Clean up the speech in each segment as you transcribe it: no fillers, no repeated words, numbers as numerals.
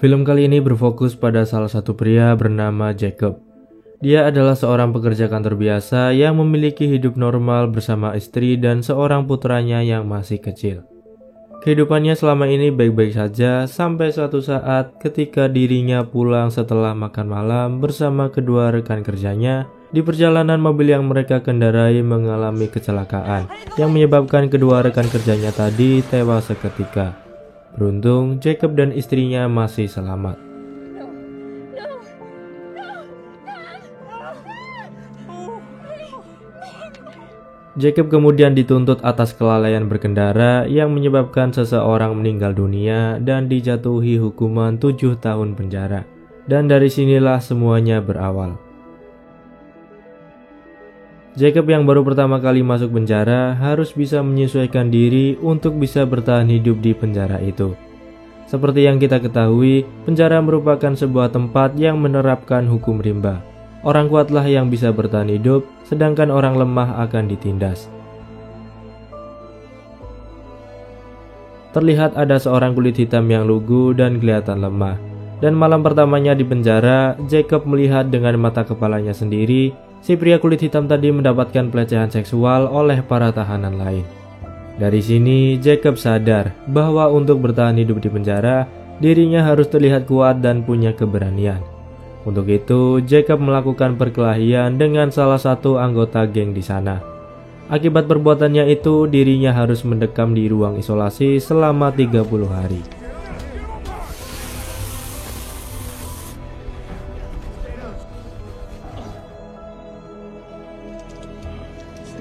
Film kali ini berfokus pada salah satu pria bernama Jacob. Dia adalah seorang pekerja kantor biasa yang memiliki hidup normal bersama istri dan seorang putranya yang masih kecil. Kehidupannya selama ini baik-baik saja sampai suatu saat ketika dirinya pulang setelah makan malam bersama kedua rekan kerjanya. Di perjalanan mobil yang mereka kendarai mengalami kecelakaan yang menyebabkan kedua rekan kerjanya tadi tewas seketika. Beruntung Jacob dan istrinya masih selamat. Jacob kemudian dituntut atas kelalaian berkendara yang menyebabkan seseorang meninggal dunia dan dijatuhi hukuman 7 tahun penjara. Dan dari sinilah semuanya berawal. Jacob yang baru pertama kali masuk penjara harus bisa menyesuaikan diri untuk bisa bertahan hidup di penjara itu. Seperti yang kita ketahui, penjara merupakan sebuah tempat yang menerapkan hukum rimba. Orang kuatlah yang bisa bertahan hidup, sedangkan orang lemah akan ditindas. Terlihat ada seorang kulit hitam yang lugu dan kelihatan lemah. Dan malam pertamanya di penjara, Jacob melihat dengan mata kepalanya sendiri, si pria kulit hitam tadi mendapatkan pelecehan seksual oleh para tahanan lain. Dari sini, Jacob sadar bahwa untuk bertahan hidup di penjara, dirinya harus terlihat kuat dan punya keberanian. Untuk itu, Jacob melakukan perkelahian dengan salah satu anggota geng di sana. Akibat perbuatannya itu, dirinya harus mendekam di ruang isolasi selama 30 hari.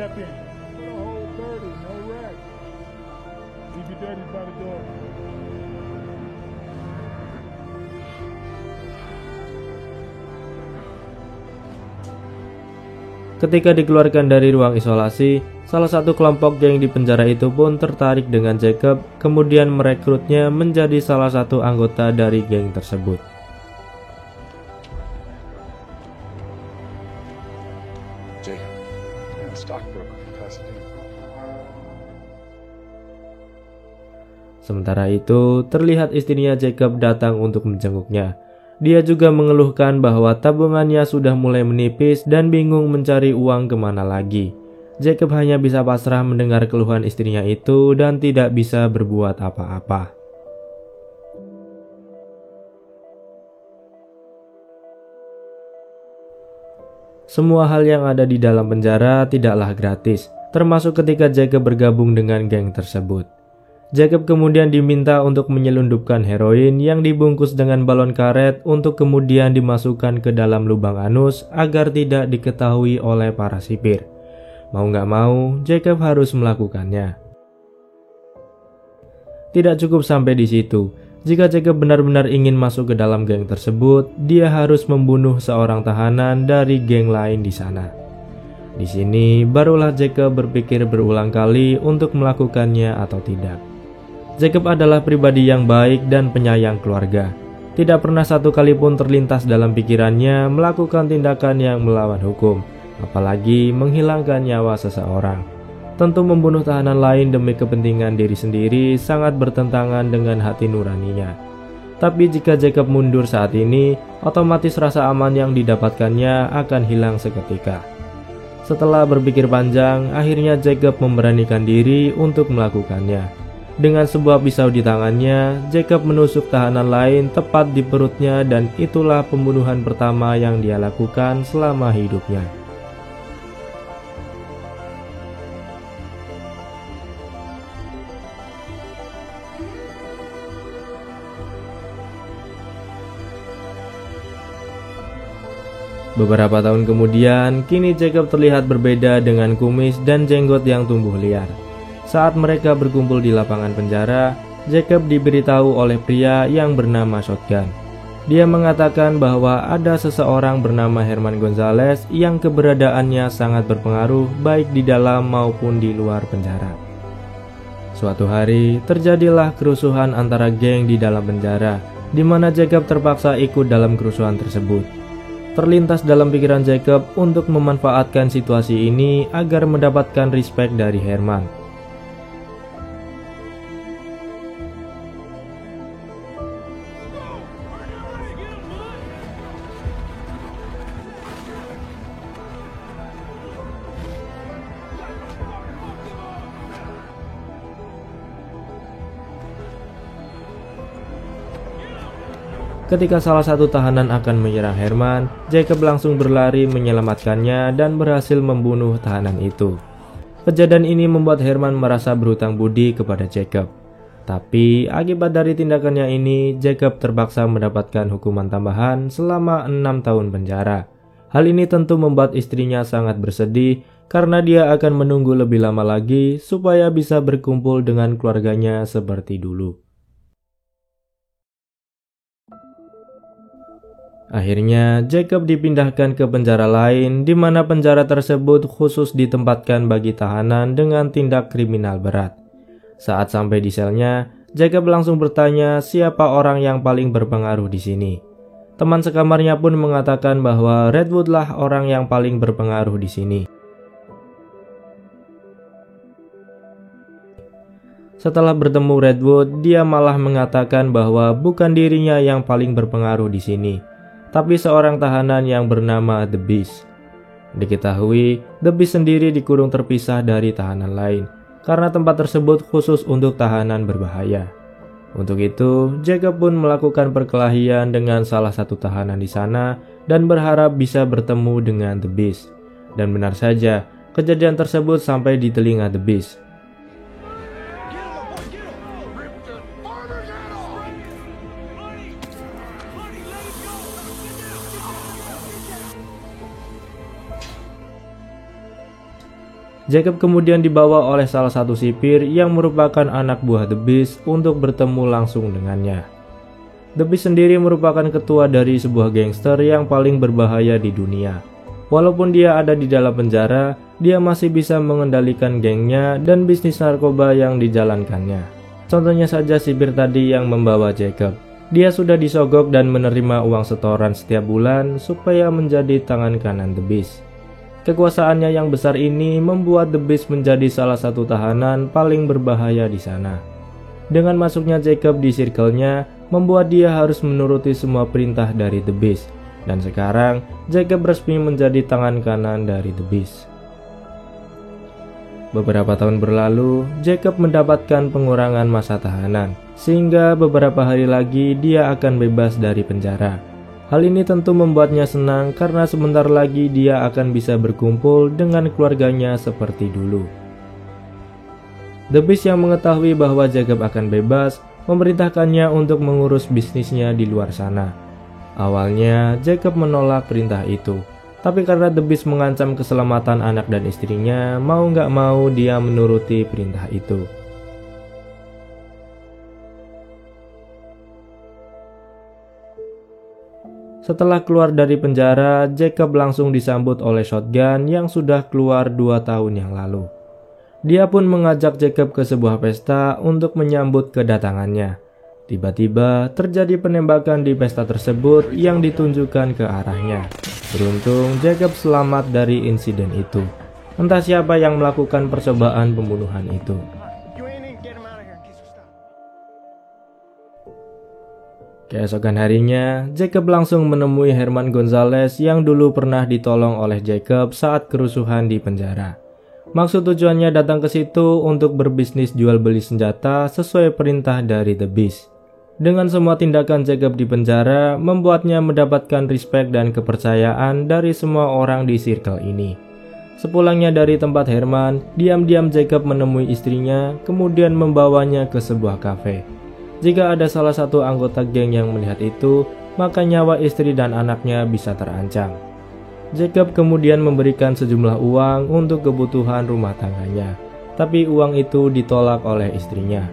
Step in. Put a whole 30, no rack. Leave your dirty by the door. Ketika dikeluarkan dari ruang isolasi, salah satu kelompok geng di penjara itu pun tertarik dengan Jacob, kemudian merekrutnya menjadi salah satu anggota dari geng tersebut. Sementara itu, terlihat istrinya Jacob datang untuk menjenguknya. Dia juga mengeluhkan bahwa tabungannya sudah mulai menipis dan bingung mencari uang kemana lagi. Jacob hanya bisa pasrah mendengar keluhan istrinya itu dan tidak bisa berbuat apa-apa. Semua hal yang ada di dalam penjara tidaklah gratis, termasuk ketika Jacob bergabung dengan geng tersebut. Jacob kemudian diminta untuk menyelundupkan heroin yang dibungkus dengan balon karet untuk kemudian dimasukkan ke dalam lubang anus agar tidak diketahui oleh para sipir. Mau nggak mau, Jacob harus melakukannya. Tidak cukup sampai di situ. Jika Jacob benar-benar ingin masuk ke dalam geng tersebut, dia harus membunuh seorang tahanan dari geng lain di sana. Di sini, barulah Jacob berpikir berulang kali untuk melakukannya atau tidak. Jacob adalah pribadi yang baik dan penyayang keluarga. Tidak pernah satu kali pun terlintas dalam pikirannya melakukan tindakan yang melawan hukum, apalagi menghilangkan nyawa seseorang. Tentu membunuh tahanan lain demi kepentingan diri sendiri sangat bertentangan dengan hati nuraninya. Tapi jika Jacob mundur saat ini, otomatis rasa aman yang didapatkannya akan hilang seketika. Setelah berpikir panjang, akhirnya Jacob memberanikan diri untuk melakukannya. Dengan sebuah pisau di tangannya, Jacob menusuk tahanan lain tepat di perutnya dan itulah pembunuhan pertama yang dia lakukan selama hidupnya. Beberapa tahun kemudian, kini Jacob terlihat berbeda dengan kumis dan jenggot yang tumbuh liar. Saat mereka berkumpul di lapangan penjara, Jacob diberitahu oleh pria yang bernama Shotgun. Dia mengatakan bahwa ada seseorang bernama Herman Gonzalez yang keberadaannya sangat berpengaruh baik di dalam maupun di luar penjara. Suatu hari, terjadilah kerusuhan antara geng di dalam penjara, di mana Jacob terpaksa ikut dalam kerusuhan tersebut. Terlintas dalam pikiran Jacob untuk memanfaatkan situasi ini agar mendapatkan respect dari Herman. Ketika salah satu tahanan akan menyerang Herman, Jacob langsung berlari menyelamatkannya dan berhasil membunuh tahanan itu. Kejadian ini membuat Herman merasa berhutang budi kepada Jacob. Tapi akibat dari tindakannya ini, Jacob terpaksa mendapatkan hukuman tambahan selama 6 tahun penjara. Hal ini tentu membuat istrinya sangat bersedih karena dia akan menunggu lebih lama lagi supaya bisa berkumpul dengan keluarganya seperti dulu. Akhirnya, Jacob dipindahkan ke penjara lain, di mana penjara tersebut khusus ditempatkan bagi tahanan dengan tindak kriminal berat. Saat sampai di selnya, Jacob langsung bertanya siapa orang yang paling berpengaruh di sini. Teman sekamarnya pun mengatakan bahwa Redwood lah orang yang paling berpengaruh di sini. Setelah bertemu Redwood, dia malah mengatakan bahwa bukan dirinya yang paling berpengaruh di sini, tapi seorang tahanan yang bernama The Beast. Diketahui, The Beast sendiri dikurung terpisah dari tahanan lain, karena tempat tersebut khusus untuk tahanan berbahaya. Untuk itu, Jacob pun melakukan perkelahian dengan salah satu tahanan di sana dan berharap bisa bertemu dengan The Beast. Dan benar saja, kejadian tersebut sampai di telinga The Beast. Jacob kemudian dibawa oleh salah satu sipir yang merupakan anak buah The Beast untuk bertemu langsung dengannya. The Beast sendiri merupakan ketua dari sebuah gangster yang paling berbahaya di dunia. Walaupun dia ada di dalam penjara, dia masih bisa mengendalikan gengnya dan bisnis narkoba yang dijalankannya. Contohnya saja sipir tadi yang membawa Jacob. Dia sudah disogok dan menerima uang setoran setiap bulan supaya menjadi tangan kanan The Beast. Kekuasaannya yang besar ini membuat The Beast menjadi salah satu tahanan paling berbahaya di sana. Dengan masuknya Jacob di circle-nya, membuat dia harus menuruti semua perintah dari The Beast. Dan sekarang, Jacob resmi menjadi tangan kanan dari The Beast. Beberapa tahun berlalu, Jacob mendapatkan pengurangan masa tahanan, sehingga beberapa hari lagi dia akan bebas dari penjara. Hal ini tentu membuatnya senang karena sebentar lagi dia akan bisa berkumpul dengan keluarganya seperti dulu. The Beast yang mengetahui bahwa Jacob akan bebas, memerintahkannya untuk mengurus bisnisnya di luar sana. Awalnya, Jacob menolak perintah itu. Tapi karena The Beast mengancam keselamatan anak dan istrinya, mau nggak mau dia menuruti perintah itu. Setelah keluar dari penjara, Jacob langsung disambut oleh Shotgun yang sudah keluar 2 tahun yang lalu. Dia pun mengajak Jacob ke sebuah pesta untuk menyambut kedatangannya. Tiba-tiba terjadi penembakan di pesta tersebut yang ditunjukkan ke arahnya. Beruntung Jacob selamat dari insiden itu. Entah siapa yang melakukan percobaan pembunuhan itu. Keesokan harinya, Jacob langsung menemui Herman Gonzalez yang dulu pernah ditolong oleh Jacob saat kerusuhan di penjara. Maksud tujuannya datang ke situ untuk berbisnis jual beli senjata sesuai perintah dari The Beast. Dengan semua tindakan Jacob di penjara, membuatnya mendapatkan respect dan kepercayaan dari semua orang di circle ini. Sepulangnya dari tempat Herman, diam-diam Jacob menemui istrinya, kemudian membawanya ke sebuah kafe. Jika ada salah satu anggota geng yang melihat itu, maka nyawa istri dan anaknya bisa terancam. Jacob kemudian memberikan sejumlah uang untuk kebutuhan rumah tangganya, tapi uang itu ditolak oleh istrinya.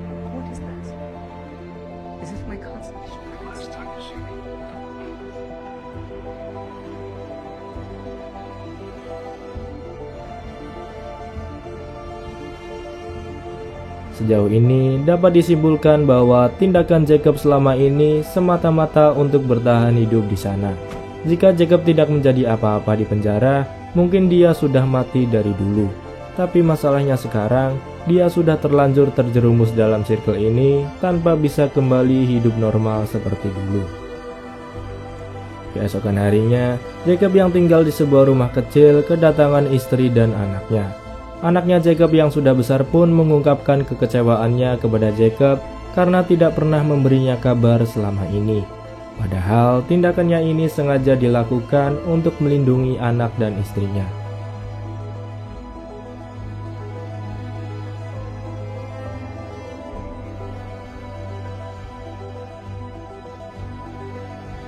Sejauh ini dapat disimpulkan bahwa tindakan Jacob selama ini semata-mata untuk bertahan hidup di sana. Jika Jacob tidak menjadi apa-apa di penjara, mungkin dia sudah mati dari dulu. Tapi masalahnya sekarang, dia sudah terlanjur terjerumus dalam circle ini tanpa bisa kembali hidup normal seperti dulu. Keesokan harinya, Jacob yang tinggal di sebuah rumah kecil kedatangan istri dan anaknya. Anaknya Jacob yang sudah besar pun mengungkapkan kekecewaannya kepada Jacob karena tidak pernah memberinya kabar selama ini. Padahal tindakannya ini sengaja dilakukan untuk melindungi anak dan istrinya.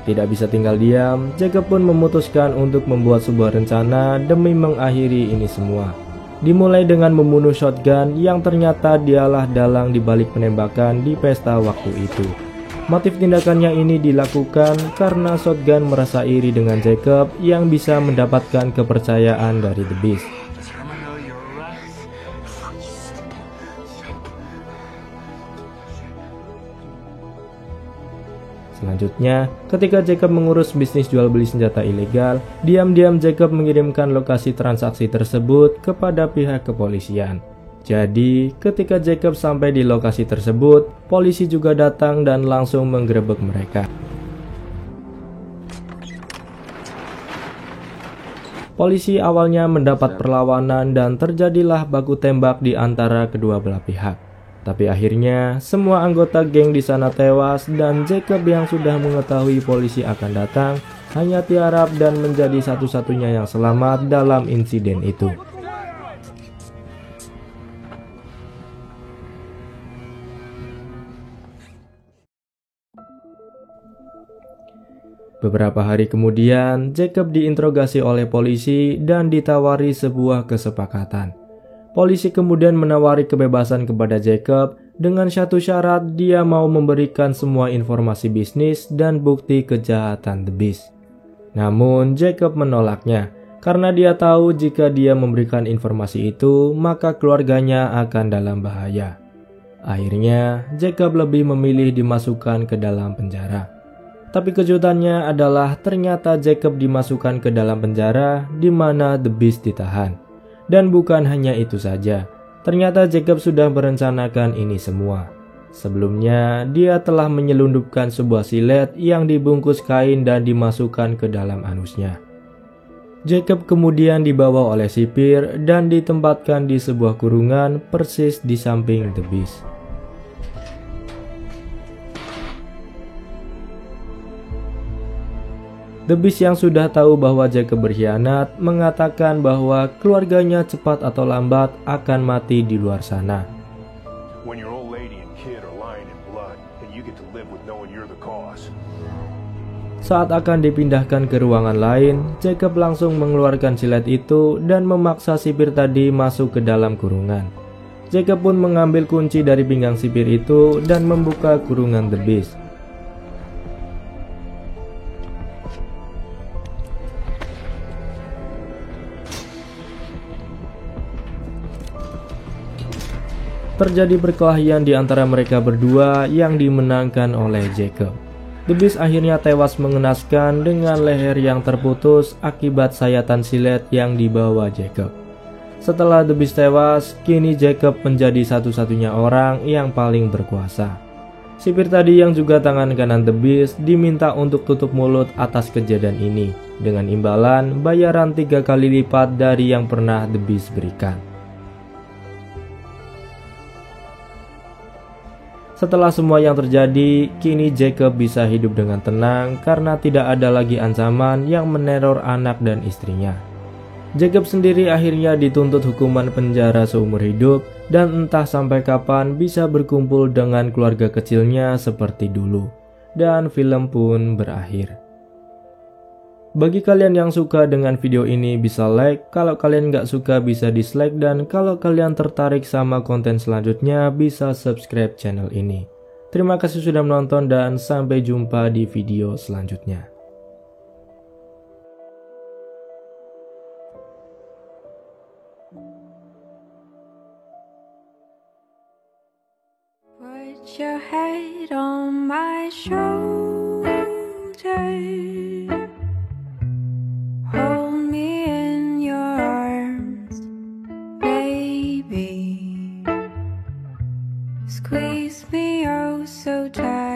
Tidak bisa tinggal diam, Jacob pun memutuskan untuk membuat sebuah rencana demi mengakhiri ini semua. Dimulai dengan membunuh shotgun yang ternyata dialah dalang dibalik penembakan di pesta waktu itu. Motif tindakannya ini dilakukan karena shotgun merasa iri dengan Jacob yang bisa mendapatkan kepercayaan dari The Beast. Selanjutnya, ketika Jacob mengurus bisnis jual beli senjata ilegal, diam-diam Jacob mengirimkan lokasi transaksi tersebut kepada pihak kepolisian. Jadi, ketika Jacob sampai di lokasi tersebut, polisi juga datang dan langsung menggerebek mereka. Polisi awalnya mendapat perlawanan dan terjadilah baku tembak di antara kedua belah pihak. Tapi akhirnya, semua anggota geng di sana tewas dan Jacob yang sudah mengetahui polisi akan datang hanya tiarap dan menjadi satu-satunya yang selamat dalam insiden itu. Beberapa hari kemudian, Jacob diinterogasi oleh polisi dan ditawari sebuah kesepakatan. Polisi kemudian menawari kebebasan kepada Jacob dengan satu syarat, dia mau memberikan semua informasi bisnis dan bukti kejahatan The Beast. Namun Jacob menolaknya karena dia tahu jika dia memberikan informasi itu maka keluarganya akan dalam bahaya. Akhirnya Jacob lebih memilih dimasukkan ke dalam penjara. Tapi kejutannya adalah ternyata Jacob dimasukkan ke dalam penjara di mana The Beast ditahan. Dan bukan hanya itu saja, ternyata Jacob sudah merencanakan ini semua. Sebelumnya, dia telah menyelundupkan sebuah silet yang dibungkus kain dan dimasukkan ke dalam anusnya. Jacob kemudian dibawa oleh sipir dan ditempatkan di sebuah kurungan persis di samping The Beast. The Beast yang sudah tahu bahwa Jacob berkhianat mengatakan bahwa keluarganya cepat atau lambat akan mati di luar sana. Saat akan dipindahkan ke ruangan lain, Jacob langsung mengeluarkan silet itu dan memaksa sipir tadi masuk ke dalam kurungan. Jacob pun mengambil kunci dari pinggang sipir itu dan membuka kurungan The Beast. Terjadi perkelahian di antara mereka berdua yang dimenangkan oleh Jacob. The Beast akhirnya tewas mengenaskan dengan leher yang terputus akibat sayatan silet yang dibawa Jacob. Setelah The Beast tewas, kini Jacob menjadi satu-satunya orang yang paling berkuasa. Sipir tadi yang juga tangan kanan The Beast diminta untuk tutup mulut atas kejadian ini dengan imbalan bayaran 3 kali lipat dari yang pernah The Beast berikan. Setelah semua yang terjadi, kini Jacob bisa hidup dengan tenang karena tidak ada lagi ancaman yang meneror anak dan istrinya. Jacob sendiri akhirnya dituntut hukuman penjara seumur hidup dan entah sampai kapan bisa berkumpul dengan keluarga kecilnya seperti dulu. Dan film pun berakhir. Bagi kalian yang suka dengan video ini bisa like, kalau kalian nggak suka bisa dislike, dan kalau kalian tertarik sama konten selanjutnya bisa subscribe channel ini. Terima kasih sudah menonton dan sampai jumpa di video selanjutnya. Put your head on my shoulder. Hold me in your arms, baby. Squeeze me oh so tight.